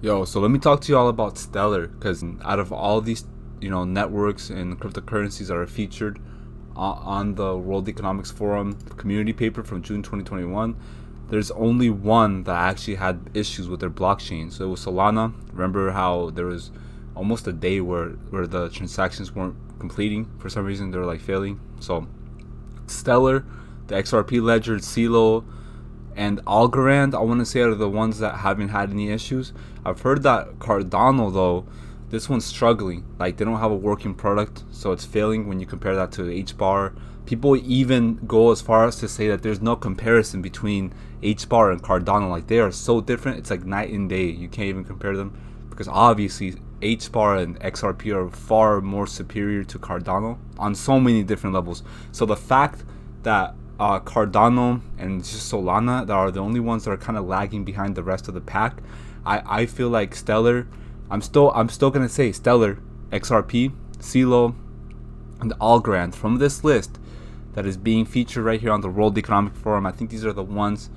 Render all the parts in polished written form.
Yo, so let me talk to you all about Stellar, because out of all these, networks and cryptocurrencies that are featured on the World Economics Forum community paper from June 2021, there's only one that actually had issues with their blockchain. So it was Solana. Remember how there was almost a day where the transactions weren't completing for some reason? They were like failing. So Stellar, the XRP ledger, CeeLo, and Algorand, I want to say, are the ones that haven't had any issues. I've heard that Cardano, though, this one's struggling. Like, they don't have a working product, so it's failing when you compare that to HBAR. People even go as far as to say that there's no comparison between HBAR and Cardano. Like, they are so different, it's like night and day. You can't even compare them, because obviously HBAR and XRP are far more superior to Cardano on so many different levels. So the fact that Cardano and just Solana that are the only ones that are kind of lagging behind the rest of the pack, I feel like Stellar, I'm still gonna say Stellar, XRP, CeeLo, and Algorand from this list that is being featured right here on the World Economic Forum. I think these are the ones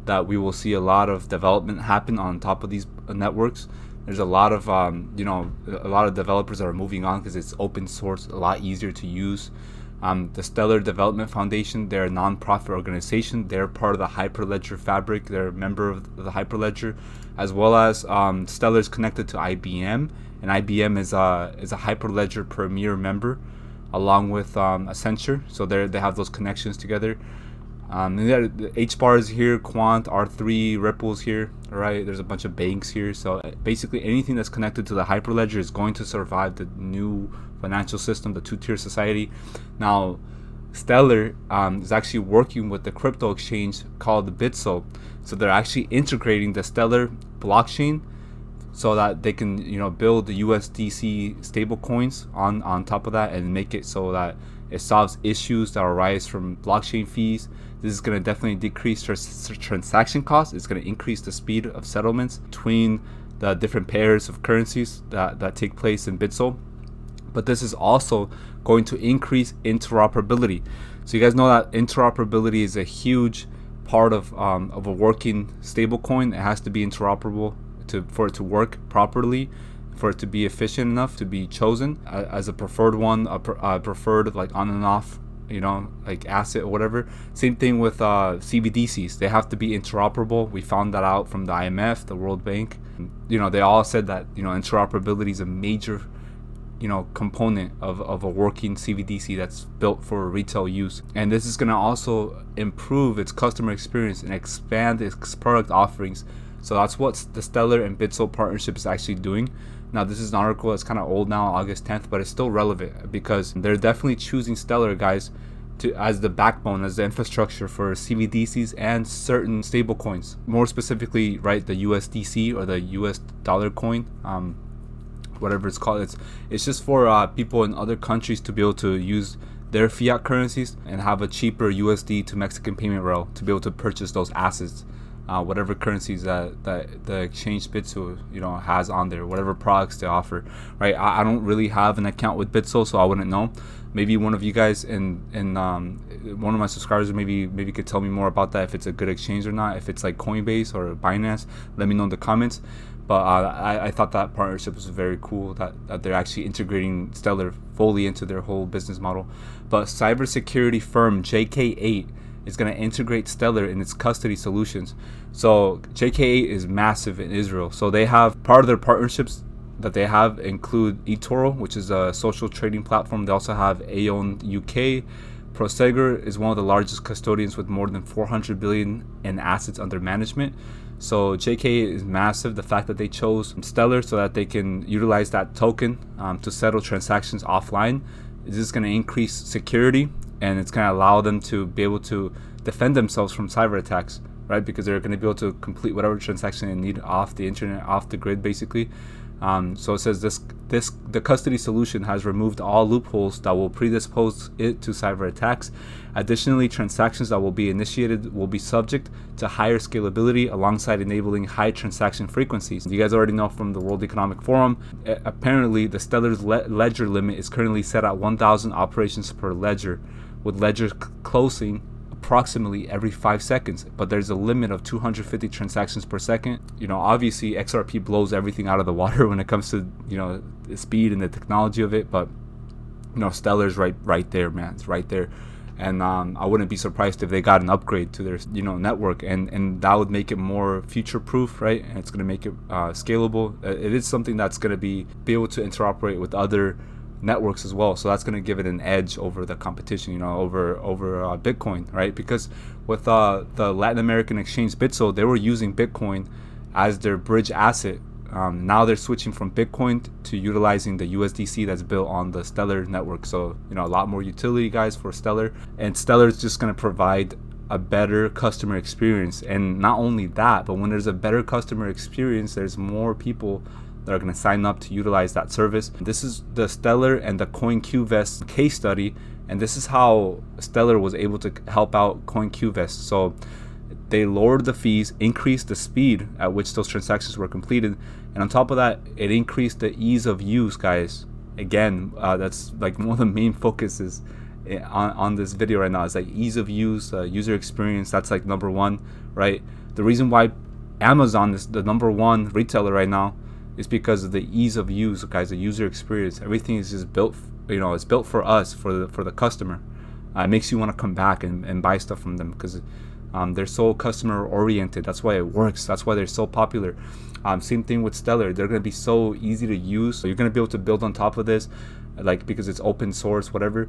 that we will see a lot of development happen on top of these networks. There's a lot of a lot of developers that are moving on because it's open source, a lot easier to use. The Stellar Development Foundation, they're a non-profit organization. They're part of the Hyperledger Fabric. They're a member of the Hyperledger, as well as Stellar is connected to IBM, and IBM is a Hyperledger Premier member, along with Accenture. So they have those connections together. And HBAR is here, Quant, R3, Ripple's here. All right, there's a bunch of banks here. So basically, anything that's connected to the Hyperledger is going to survive the new financial system, the two-tier society. Now, Stellar is actually working with the crypto exchange called the Bitso. So they're actually integrating the Stellar blockchain so that they can, build the USDC stable coins on top of that and make it so that it solves issues that arise from blockchain fees. This is going to definitely decrease transaction costs. It's going to increase the speed of settlements between the different pairs of currencies that take place in Bitso. But this is also going to increase interoperability. So you guys know that interoperability is a huge part of a working stablecoin. It has to be interoperable for it to work properly, for it to be efficient enough to be chosen as a preferred one, a preferred like on and off, like asset or whatever. Same thing with CBDCs. They have to be interoperable. We found that out from the IMF, the World Bank. They all said that interoperability is a major component of a working CBDC that's built for retail use. And this is going to also improve its customer experience and expand its product offerings. So that's what the Stellar and Bitso partnership is actually doing. Now, this is an article that's kind of old now, August 10th, but it's still relevant because they're definitely choosing Stellar, guys, as the backbone, as the infrastructure for CBDCs and certain stable coins. More specifically, right, the USDC or the US dollar coin, whatever it's called. It's just for people in other countries to be able to use their fiat currencies and have a cheaper USD to Mexican payment rail to be able to purchase those assets. Whatever currencies that the exchange Bitso has on there, whatever products they offer, right? I don't really have an account with Bitso, so I wouldn't know. Maybe one of you guys and one of my subscribers maybe could tell me more about that, if it's a good exchange or not, if it's like Coinbase or Binance. Let me know in the comments. But I thought that partnership was very cool, that they're actually integrating Stellar fully into their whole business model. But cybersecurity firm JK8 is going to integrate Stellar in its custody solutions. So JK8 is massive in Israel. So they have part of their partnerships that they have include eToro, which is a social trading platform. They also have Aeon UK. Prosegur is one of the largest custodians with more than 400 billion in assets under management. So JK8 is massive. The fact that they chose Stellar so that they can utilize that token to settle transactions offline is just going to increase security, and it's going to allow them to be able to defend themselves from cyber attacks, right? Because they're going to be able to complete whatever transaction they need off the internet, off the grid, basically. So it says the custody solution has removed all loopholes that will predispose it to cyber attacks. Additionally, transactions that will be initiated will be subject to higher scalability alongside enabling high transaction frequencies. You guys already know from the World Economic Forum, apparently the Stellar's ledger limit is currently set at 1,000 operations per ledger, with ledgers closing approximately every 5 seconds, but there's a limit of 250 transactions per second. You know, obviously XRP blows everything out of the water when it comes to, you know, the speed and the technology of it, but you know, Stellar's right there, man. It's right there. And I wouldn't be surprised if they got an upgrade to their, you know, network, and that would make it more future proof, right? And it's going to make it scalable. It is something that's going to be able to interoperate with other networks as well, so that's going to give it an edge over the competition, you know, over Bitcoin, right? Because with the Latin American exchange Bitso, they were using Bitcoin as their bridge asset. Now they're switching from Bitcoin to utilizing the USDC that's built on the Stellar network. So, you know, a lot more utility, guys, for Stellar. And Stellar is just going to provide a better customer experience. And not only that, but when there's a better customer experience, there's more people that are going to sign up to utilize that service. This is the Stellar and the CoinQvest case study. And this is how Stellar was able to help out CoinQvest. So they lowered the fees, increased the speed at which those transactions were completed, and on top of that, it increased the ease of use, guys. Again, that's like one of the main focuses on this video right now. Is like ease of use, user experience. That's like number one, right? The reason why Amazon is the number one retailer right now is because of the ease of use, guys. The user experience. Everything is just built, you know, it's built for us, for the customer. It makes you want to come back and buy stuff from them because they're so customer oriented. That's why it works. That's why they're so popular. Same thing with Stellar. They're going to be so easy to use. So you're going to be able to build on top of this, like, because it's open source, whatever.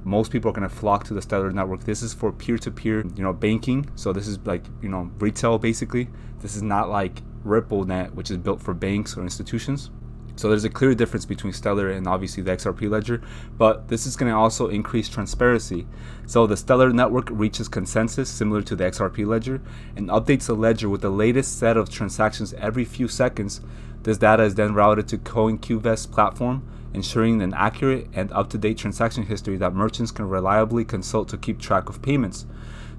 Most people are going to flock to the Stellar network. This is for peer-to-peer, you know, banking. So this is like, you know, retail basically. This is not like RippleNet, which is built for banks or institutions. So there's a clear difference between Stellar and obviously the XRP ledger, but this is going to also increase transparency. So the Stellar network reaches consensus similar to the XRP ledger and updates the ledger with the latest set of transactions every few seconds. This data is then routed to CoinQvest platform, ensuring an accurate and up-to-date transaction history that merchants can reliably consult to keep track of payments.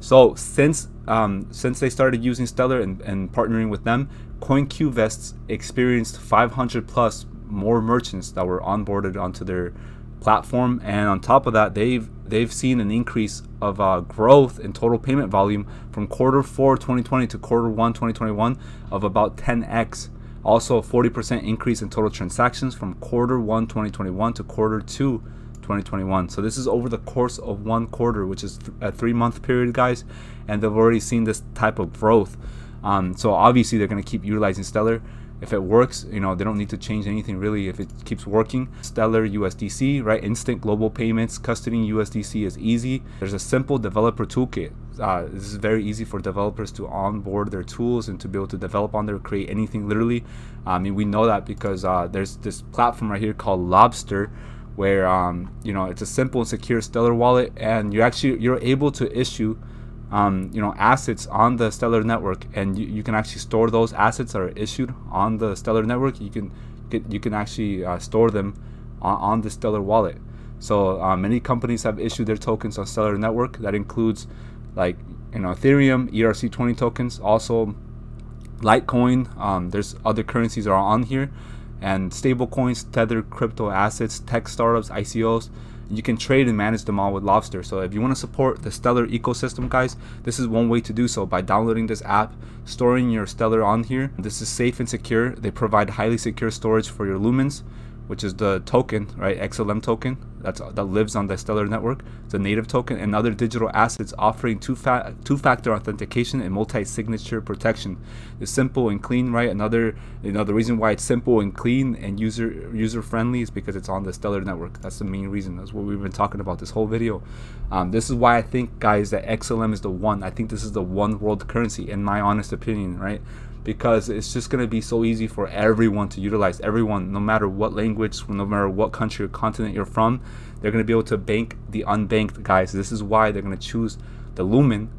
So since they started using Stellar and partnering with them, CoinQvest experienced 500 plus more merchants that were onboarded onto their platform, and on top of that, they've seen an increase of growth in total payment volume from Q4 2020 to Q1 2021 of about 10x. Also, a 40% increase in total transactions from Q1 2021 to Q2 2021. So this is over the course of 1 quarter, which is a 3-month period, guys, and they've already seen this type of growth. So obviously they're going to keep utilizing Stellar. If it works, you know, they don't need to change anything really if it keeps working. Stellar USDC, right? Instant global payments. Custodying USDC is easy. There's a simple developer toolkit. This is very easy for developers to onboard their tools and to be able to develop on there, create anything literally. I mean, we know that because there's this platform right here called Lobster, where you know, it's a simple and secure Stellar wallet, and you're able to issue you know, assets on the Stellar network, and you can actually store those assets that are issued on the Stellar network. You can actually store them on the Stellar wallet. So many companies have issued their tokens on Stellar network. That includes, like, you know, Ethereum, ERC-20 tokens, also Litecoin. There's other currencies that are on here, and stable coins, tethered crypto assets, tech startups, ICOs. You can trade and manage them all with Lobster. So if you want to support the Stellar ecosystem, guys, this is one way to do so, by downloading this app, storing your Stellar on here. This is safe and secure. They provide highly secure storage for your Lumens, which is the token, right? XLM token that lives on the Stellar network. It's a native token, and other digital assets offering two-factor authentication and multi-signature protection. It's simple and clean, right? Another, you know, the reason why it's simple and clean and user friendly is because it's on the Stellar network. That's the main reason. That's what we've been talking about this whole video. This is why I think, guys, that XLM is the one. I think this is the one world currency, in my honest opinion, right? Because it's just going to be so easy for everyone to utilize. Everyone, no matter what language, no matter what country or continent you're from, they're going to be able to bank the unbanked, guys. This is why they're going to choose the Lumen,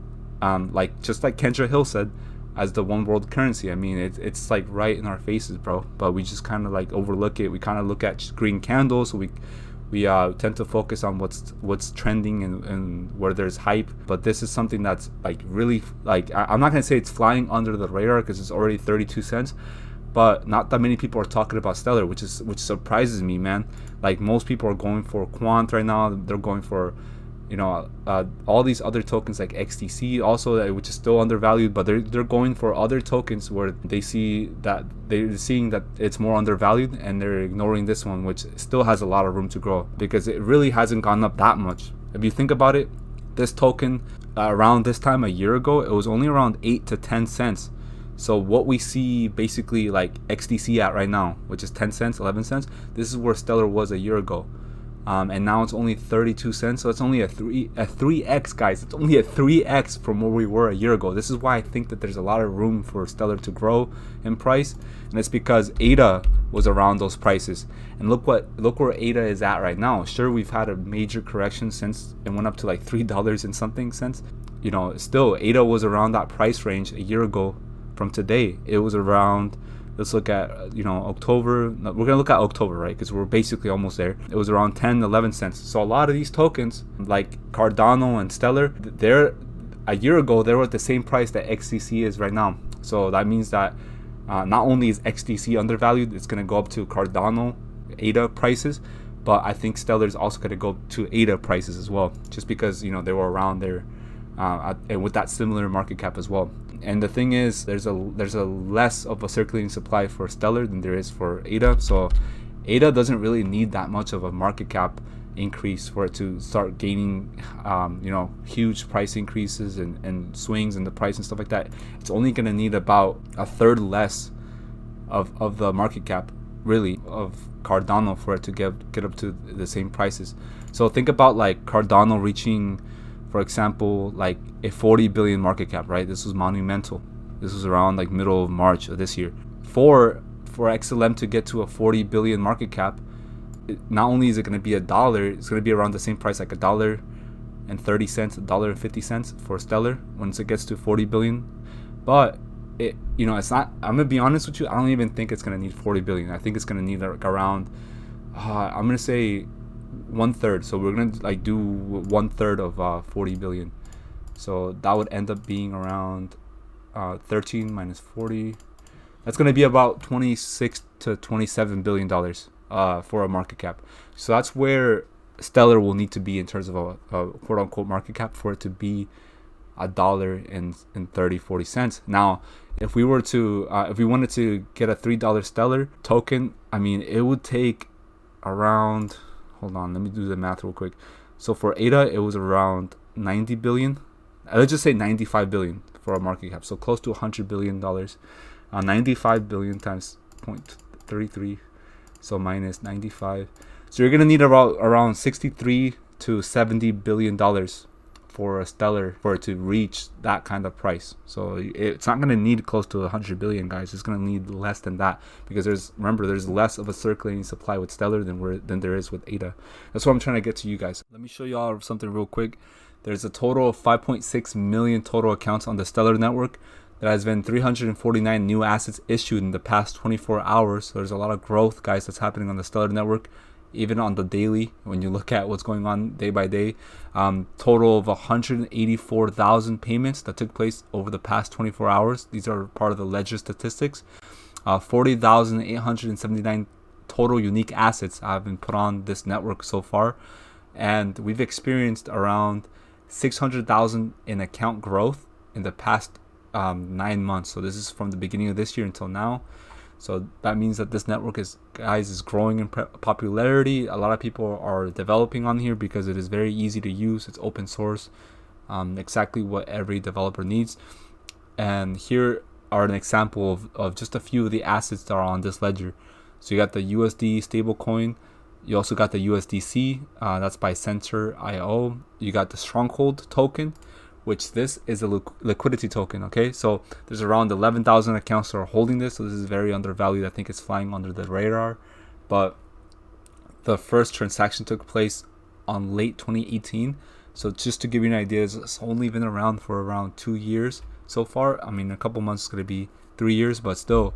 just like Kendra Hill said, as the one world currency. I mean, it's like right in our faces, bro. But we just kind of like overlook it. We kind of look at green candles. So we tend to focus on what's trending and where there's hype. But this is something that's like really, like, I'm not gonna say it's flying under the radar because it's already 32 cents, but not that many people are talking about Stellar, which surprises me, man. Like, most people are going for quant right now. They're going for, all these other tokens like XDC also, which is still undervalued, but they're going for other tokens where they're seeing that it's more undervalued, and they're ignoring this one, which still has a lot of room to grow because it really hasn't gone up that much. If you think about it, this token around this time a year ago, it was only around 8 to 10 cents. So what we see basically like XDC at right now, which is 10 cents, 11 cents, this is where Stellar was a year ago. And now it's only 32 cents. So it's only a 3x, guys. It's only a 3x from where we were a year ago. This is why I think that there's a lot of room for Stellar to grow in price. And it's because ADA was around those prices. And look where ADA is at right now. Sure, we've had a major correction since it went up to like $3 and something cents. Still ADA was around that price range a year ago from today. It was around, let's look at October. We're gonna look at October, right? Because we're basically almost there. It was around 10, 11 cents. So a lot of these tokens like Cardano and Stellar, a year ago they were at the same price that XDC is right now. So that means that not only is XDC undervalued, it's gonna go up to Cardano ADA prices, but I think Stellar is also gonna go to ADA prices as well, just because they were around there and with that similar market cap as well. And the thing is, there's a less of a circulating supply for Stellar than there is for ADA. So ADA doesn't really need that much of a market cap increase for it to start gaining huge price increases and swings in the price and stuff like that. It's only going to need about a third less of the market cap really of Cardano for it to get up to the same prices. So think about like Cardano reaching, for example, like a 40 billion market cap, right? This was monumental. This was around like middle of March of this year. For XLM to get to a 40 billion market cap, not only is it going to be $1, it's going to be around the same price, like $1.30, $1.50 for Stellar once it gets to 40 billion. But it's not. I'm gonna be honest with you. I don't even think it's going to need 40 billion. I think it's going to need like around, I'm going to say 1/3. So we're gonna like do 1/3 of 40 billion. So that would end up being around 13 minus 40. That's gonna be about 26 to 27 billion dollars for a market cap. So that's where Stellar will need to be in terms of a quote unquote market cap for it to be $1.30-40. Now, if we wanted to get a $3 Stellar token, I mean, it would take around, hold on, let me do the math real quick. So for ADA, it was around 90 billion. Let's just say 95 billion for a market cap. So close to $100 billion. 95 billion times 0.33. So minus 95. So you're going to need around 63 to 70 billion dollars for a Stellar for it to reach that kind of price. So it's not going to need close to 100 billion, guys. It's going to need less than that because there's less of a circulating supply with Stellar than there is with ADA. That's what I'm trying to get to you guys. Let me show you all something real quick. There's a total of 5.6 million total accounts on the Stellar network. There has been 349 new assets issued in the past 24 hours. So there's a lot of growth, guys, that's happening on the Stellar network. Even on the daily, when you look at what's going on day by day, total of 184,000 payments that took place over the past 24 hours. These are part of the ledger statistics. 40,879 total unique assets have been put on this network so far. And we've experienced around 600,000 in account growth in the past 9 months. So this is from the beginning of this year until now. So that means that this network is growing in popularity. A lot of people are developing on here because it is very easy to use. It's open source, exactly what every developer needs. And here are an example of just a few of the assets that are on this ledger. So you got the USD stablecoin. You also got the USDC. That's by Center.io. You got the Stronghold token, which this is a liquidity token. Okay, so there's around 11,000 accounts that are holding this, so this is very undervalued. I think it's flying under the radar, but the first transaction took place on late 2018. So just to give you an idea, it's only been around for around 2 years so far. I mean, a couple months is going to be 3 years, but still,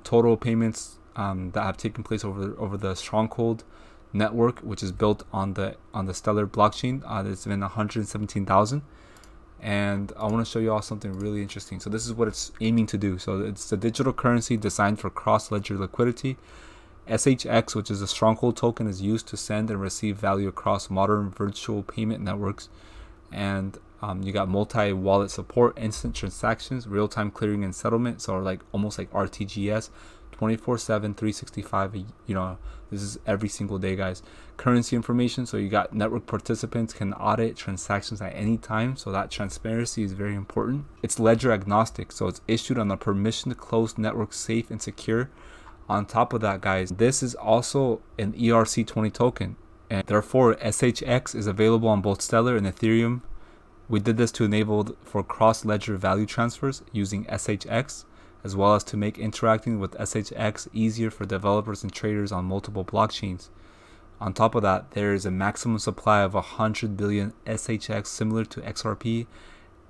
total payments that have taken place over the Stronghold network, which is built on the Stellar blockchain, there's been 117,000. And I want to show you all something really interesting. So this is what it's aiming to do. So it's a digital currency designed for cross-ledger liquidity. SHX, which is a Stronghold token, is used to send and receive value across modern virtual payment networks. And you got multi-wallet support, instant transactions, real-time clearing and settlement, so like almost like RTGS, 24/7, 365. You know, this is every single day, guys. Currency information, so you got network participants can audit transactions at any time, so that transparency is very important. It's ledger agnostic, so it's issued on a permissioned closed network, safe and secure. On top of that, guys, this is also an ERC-20 token, and therefore SHX is available on both Stellar and Ethereum. We did this to enable for cross-ledger value transfers using SHX, as well as to make interacting with SHX easier for developers and traders on multiple blockchains. On top of that, there is a maximum supply of 100 billion SHX, similar to XRP,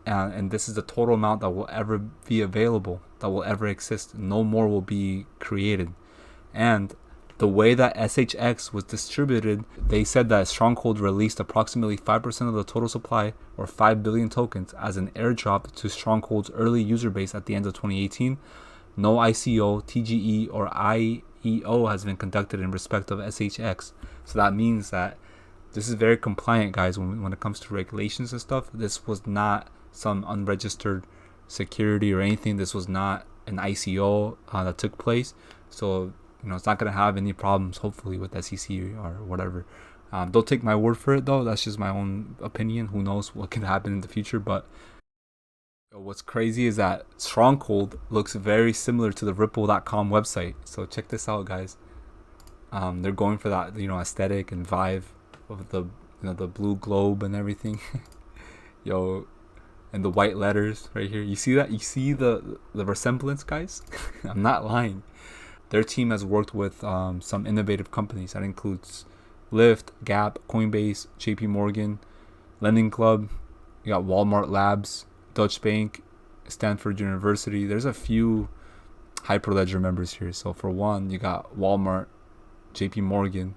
and this is the total amount that will ever be available, that will ever exist. No more will be created. And the way that SHX was distributed, they said that Stronghold released approximately 5% of the total supply, or 5 billion tokens, as an airdrop to Stronghold's early user base at the end of 2018. No ICO, TGE, or IEO has been conducted in respect of SHX. So that means that this is very compliant, guys, when it comes to regulations and stuff. This was not some unregistered security or anything. This was not an ICO that took place. So you know, it's not going to have any problems, hopefully, with SEC or whatever. Don't take my word for it, though. That's just my own opinion. Who knows what can happen in the future. But what's crazy is that Stronghold looks very similar to the Ripple.com website. So check this out, guys. They're going for that, you know, aesthetic and vibe of the, you know, the blue globe and everything. Yo, and the white letters right here. You see that? You see the resemblance, guys? I'm not lying. Their team has worked with some innovative companies. That includes Lyft, Gap, Coinbase, JP Morgan, Lending Club. You got Walmart Labs, Deutsche Bank, Stanford University. There's a few Hyperledger members here. So for one, you got Walmart, JP Morgan,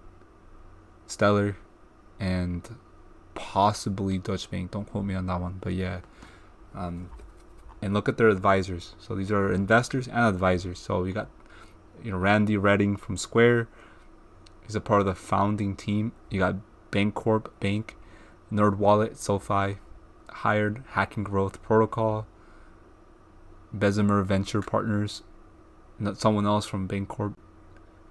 Stellar, and possibly Deutsche Bank. Don't quote me on that one. But yeah. And look at their advisors. So these are investors and advisors. So you got, you know, Randy Redding from Square. He's a part of the founding team. You got Bancorp Bank, NerdWallet, SoFi, Hired, Hacking Growth Protocol, Bessemer Venture Partners, someone else from Bancorp.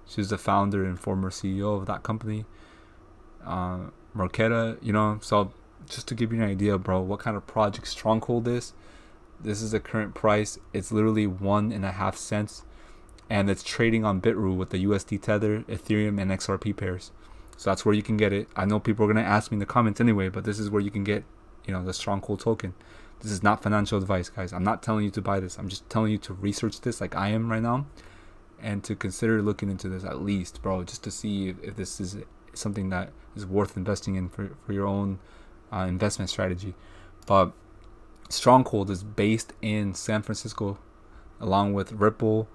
She's the founder and former CEO of that company. Marquetta, you know, so just to give you an idea, bro, what kind of project Stronghold is. This is the current price. It's literally 1.5 cents. And it's trading on Bitrue with the USD Tether, Ethereum, and XRP pairs. So that's where you can get it. I know people are going to ask me in the comments anyway, but this is where you can get, you know, the Stronghold token. This is not financial advice, guys. I'm not telling you to buy this. I'm just telling you to research this like I am right now, and to consider looking into this at least, bro, just to see if this is something that is worth investing in for your own investment strategy. But Stronghold is based in San Francisco, along with Ripple,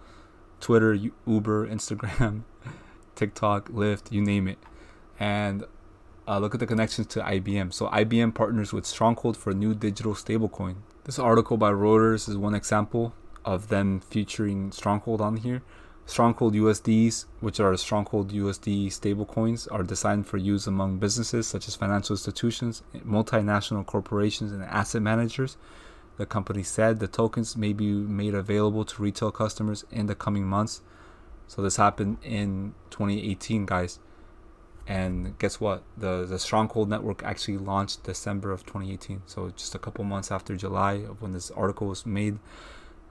Twitter, Uber, Instagram, TikTok, Lyft, you name it. And look at the connections to IBM. So IBM partners with Stronghold for a new digital stablecoin. This article by Reuters is one example of them featuring Stronghold on here. Stronghold USDs, which are Stronghold USD stablecoins, are designed for use among businesses such as financial institutions, multinational corporations, and asset managers. The company said the tokens may be made available to retail customers in the coming months. So this happened in 2018, guys. And guess what? The Stronghold network actually launched December of 2018. So just a couple months after July of when this article was made.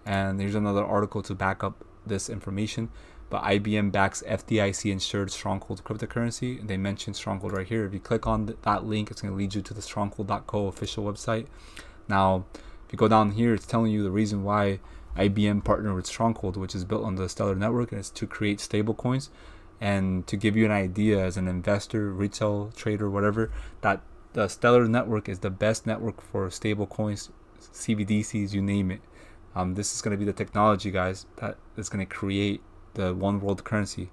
And here's another article to back up this information. But IBM backs FDIC insured Stronghold cryptocurrency. And they mentioned Stronghold right here. If you click on that link, it's going to lead you to the Stronghold.co official website. Now, if you go down here, it's telling you the reason why IBM partnered with Stronghold, which is built on the Stellar network, and it's to create stable coins. And to give you an idea as an investor, retail trader, whatever, that the Stellar network is the best network for stable coins, CBDCs, you name it. This is going to be the technology, guys, that is going to create the one world currency.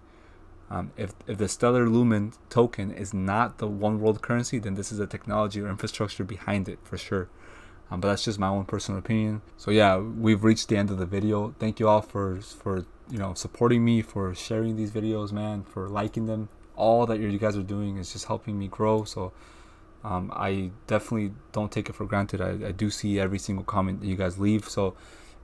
If the Stellar Lumen token is not the one world currency, then this is the technology or infrastructure behind it for sure. but that's just my own personal opinion. So yeah, we've reached the end of the video. Thank you all for supporting me, for sharing these videos, man, for liking them. All that you guys are doing is just helping me grow. So I definitely don't take it for granted. I do see every single comment that you guys leave. So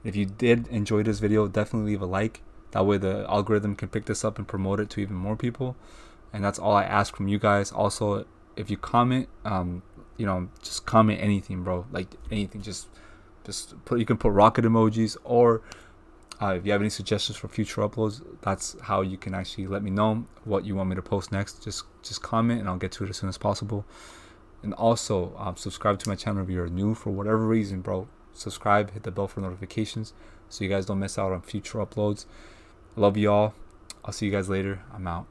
if you did enjoy this video, definitely leave a like. That way the algorithm can pick this up and promote it to even more people. And that's all I ask from you guys. Also, if you comment, just comment anything, bro. Like anything. Just put. You can put rocket emojis, or if you have any suggestions for future uploads, that's how you can actually let me know what you want me to post next. Just comment, and I'll get to it as soon as possible. And also, subscribe to my channel if you're new for whatever reason, bro. Subscribe, hit the bell for notifications so you guys don't miss out on future uploads. I love you all. I'll see you guys later. I'm out.